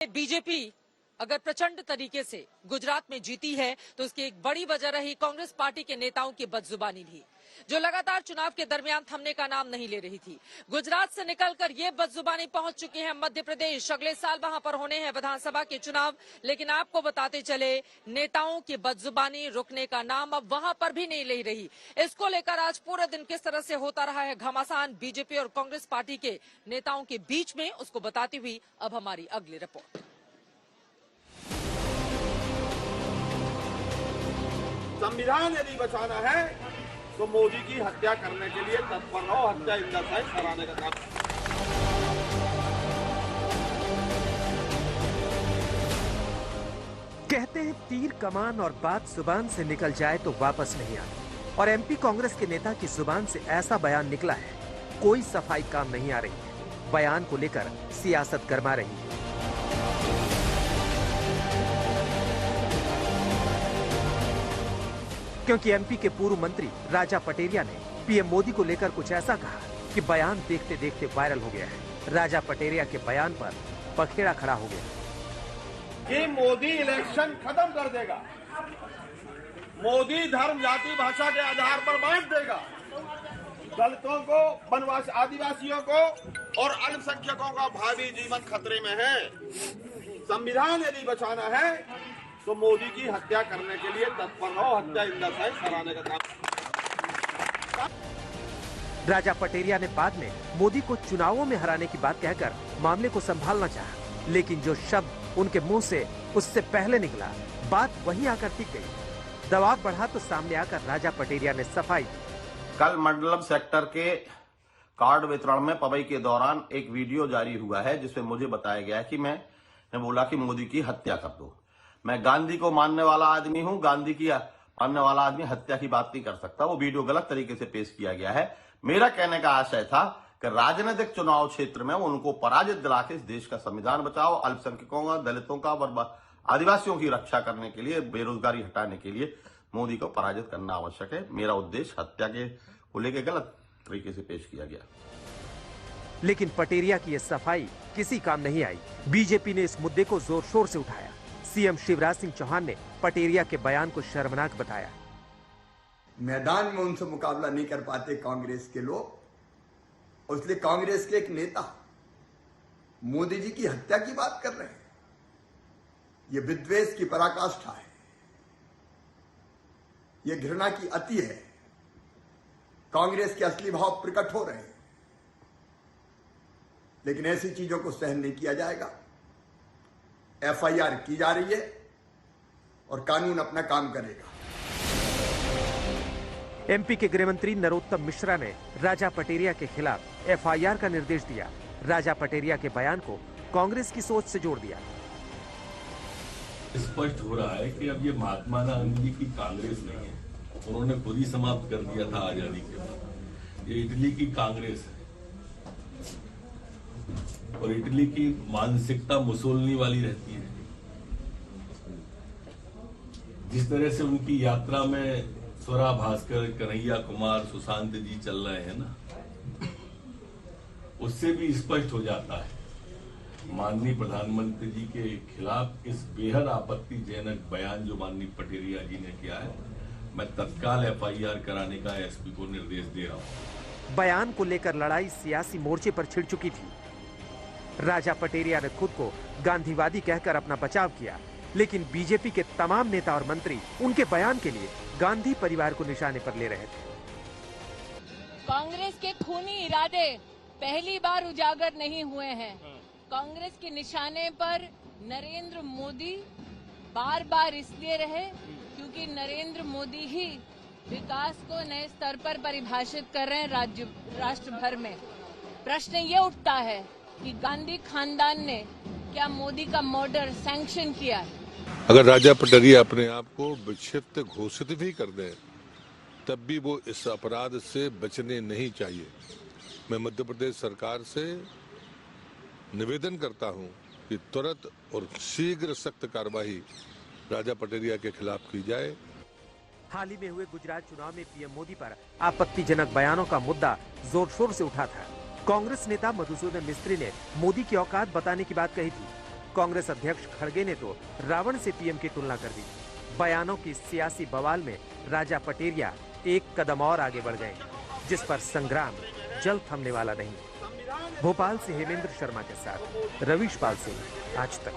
BJP अगर प्रचंड तरीके से गुजरात में जीती है तो उसकी एक बड़ी वजह रही कांग्रेस पार्टी के नेताओं की बदजुबानी भी, जो लगातार चुनाव के दरमियान थमने का नाम नहीं ले रही थी। गुजरात से निकलकर ये बदजुबानी पहुंच चुकी है मध्य प्रदेश। अगले साल वहां पर होने हैं विधानसभा के चुनाव, लेकिन आपको बताते चले नेताओं की बदजुबानी रुकने का नाम अब वहां पर भी नहीं ले रही। इसको लेकर आज पूरे दिन किस तरह से होता रहा है घमासान बीजेपी और कांग्रेस पार्टी के नेताओं के बीच में, उसको बताती हुई अब हमारी अगली रिपोर्ट। संविधान यदि बचाना है तो मोदी की हत्या करने के लिए तत्पर रहो, हत्या इंदर कराने का काम। कहते हैं तीर कमान और बात जुबान से निकल जाए तो वापस नहीं आती, और एमपी कांग्रेस के नेता की जुबान से ऐसा बयान निकला है, कोई सफाई काम नहीं आ रही है। बयान को लेकर सियासत गरमा रही है। क्योंकि एमपी के पूर्व मंत्री राजा पटेरिया ने पीएम मोदी को लेकर कुछ ऐसा कहा कि बयान देखते देखते वायरल हो गया है। राजा पटेरिया के बयान पर पखेड़ा खड़ा हो गया कि मोदी इलेक्शन खत्म कर देगा, मोदी धर्म जाति भाषा के आधार पर बांट देगा, दलितों को, वनवासी आदिवासियों को और अल्पसंख्यकों का भावी जीवन खतरे में है। संविधान यदि बचाना है तो मोदी की हत्या करने के लिए तत्पर रहो, हत्या इंदर कराने का काम। राजा पटेरिया ने बाद में मोदी को चुनावों में हराने की बात कहकर मामले को संभालना चाहा, लेकिन जो शब्द उनके मुंह से उससे पहले निकला, बात वहीं आकर टिक गई। दबाव बढ़ा तो सामने आकर राजा पटेरिया ने सफाई। कल मंडलम सेक्टर के कार्ड वितरण में पवई के दौरान एक वीडियो जारी हुआ है जिसमें मुझे बताया गया है कि मैंने बोला कि मोदी की हत्या कर दो। मैं गांधी को मानने वाला आदमी हूं, गांधी की मानने वाला आदमी हत्या की बात नहीं कर सकता। वो वीडियो गलत तरीके से पेश किया गया है। मेरा कहने का आशय था कि राजनीतिक चुनाव क्षेत्र में उनको पराजित दिला के इस देश का संविधान बचाओ, अल्पसंख्यकों का, दलितों का और आदिवासियों की रक्षा करने के लिए, बेरोजगारी हटाने के लिए मोदी को पराजित करना आवश्यक है। मेरा उद्देश्य हत्या के को लेकर गलत तरीके से पेश किया गया। लेकिन पटेरिया की यह सफाई किसी काम नहीं आई। बीजेपी ने इस मुद्दे को जोर शोर से उठाया। सीएम शिवराज सिंह चौहान ने पटेरिया के बयान को शर्मनाक बताया। मैदान में उनसे मुकाबला नहीं कर पाते कांग्रेस के लोग, और इसलिए कांग्रेस के एक नेता मोदी जी की हत्या की बात कर रहे हैं। यह विद्वेष की पराकाष्ठा है, यह घृणा की अति है। कांग्रेस के असली भाव प्रकट हो रहे हैं, लेकिन ऐसी चीजों को सहन नहीं किया जाएगा। एफआईआर की जा रही है और कानून अपना काम करेगा। एमपी के गृह मंत्री नरोत्तम मिश्रा ने राजा पटेरिया के खिलाफ एफआईआर का निर्देश दिया। राजा पटेरिया के बयान को कांग्रेस की सोच से जोड़ दिया। स्पष्ट हो रहा है कि अब ये महात्मा गांधी की कांग्रेस नहीं है, उन्होंने खुद ही समाप्त कर दिया था आजादी के बाद। ये इटली की कांग्रेस है और इटली की मानसिकता मुसोलिनी वाली रहती है। जिस तरह से उनकी यात्रा में स्वरा भास्कर, कन्हैया कुमार, सुशांत जी चल रहे हैं ना, उससे भी स्पष्ट हो जाता है माननीय प्रधानमंत्री जी के खिलाफ इस बेहद आपत्तिजनक बयान जो माननीय पटेरिया जी ने किया है। मैं तत्काल एफआईआर कराने का एसपी को निर्देश दे रहा हूं। बयान को लेकर लड़ाई सियासी मोर्चे पर छिड़ चुकी थी। राजा पटेरिया ने खुद को गांधीवादी कहकर अपना बचाव किया, लेकिन बीजेपी के तमाम नेता और मंत्री उनके बयान के लिए गांधी परिवार को निशाने पर ले रहे थे। कांग्रेस के खूनी इरादे पहली बार उजागर नहीं हुए हैं। कांग्रेस के निशाने पर नरेंद्र मोदी बार बार इसलिए रहे क्योंकि नरेंद्र मोदी ही विकास को नए स्तर पर परिभाषित कर रहे हैं राष्ट्र भर में। प्रश्न ये उठता है कि गांधी खानदान ने क्या मोदी का मर्डर सैंक्शन किया है? अगर राजा पटेरिया अपने आप को विक्षिप्त घोषित भी कर दें, तब भी वो इस अपराध से बचने नहीं चाहिए। मैं मध्य प्रदेश सरकार से निवेदन करता हूं कि तुरंत और शीघ्र सख्त कार्रवाई राजा पटेरिया के खिलाफ की जाए। हाल ही में हुए गुजरात चुनाव में पीएम मोदी पर आपत्तिजनक बयानों का मुद्दा जोर शोर से उठा था। कांग्रेस नेता मधुसूदन मिस्त्री ने मोदी की औकात बताने की बात कही थी। कांग्रेस अध्यक्ष खड़गे ने तो रावण से पीएम की तुलना कर दी। बयानों की सियासी बवाल में राजा पटेरिया एक कदम और आगे बढ़ गए, जिस पर संग्राम जल्द थमने वाला नहीं। भोपाल से हेमेंद्र शर्मा के साथ रवीश पाल सिंह, आज तक।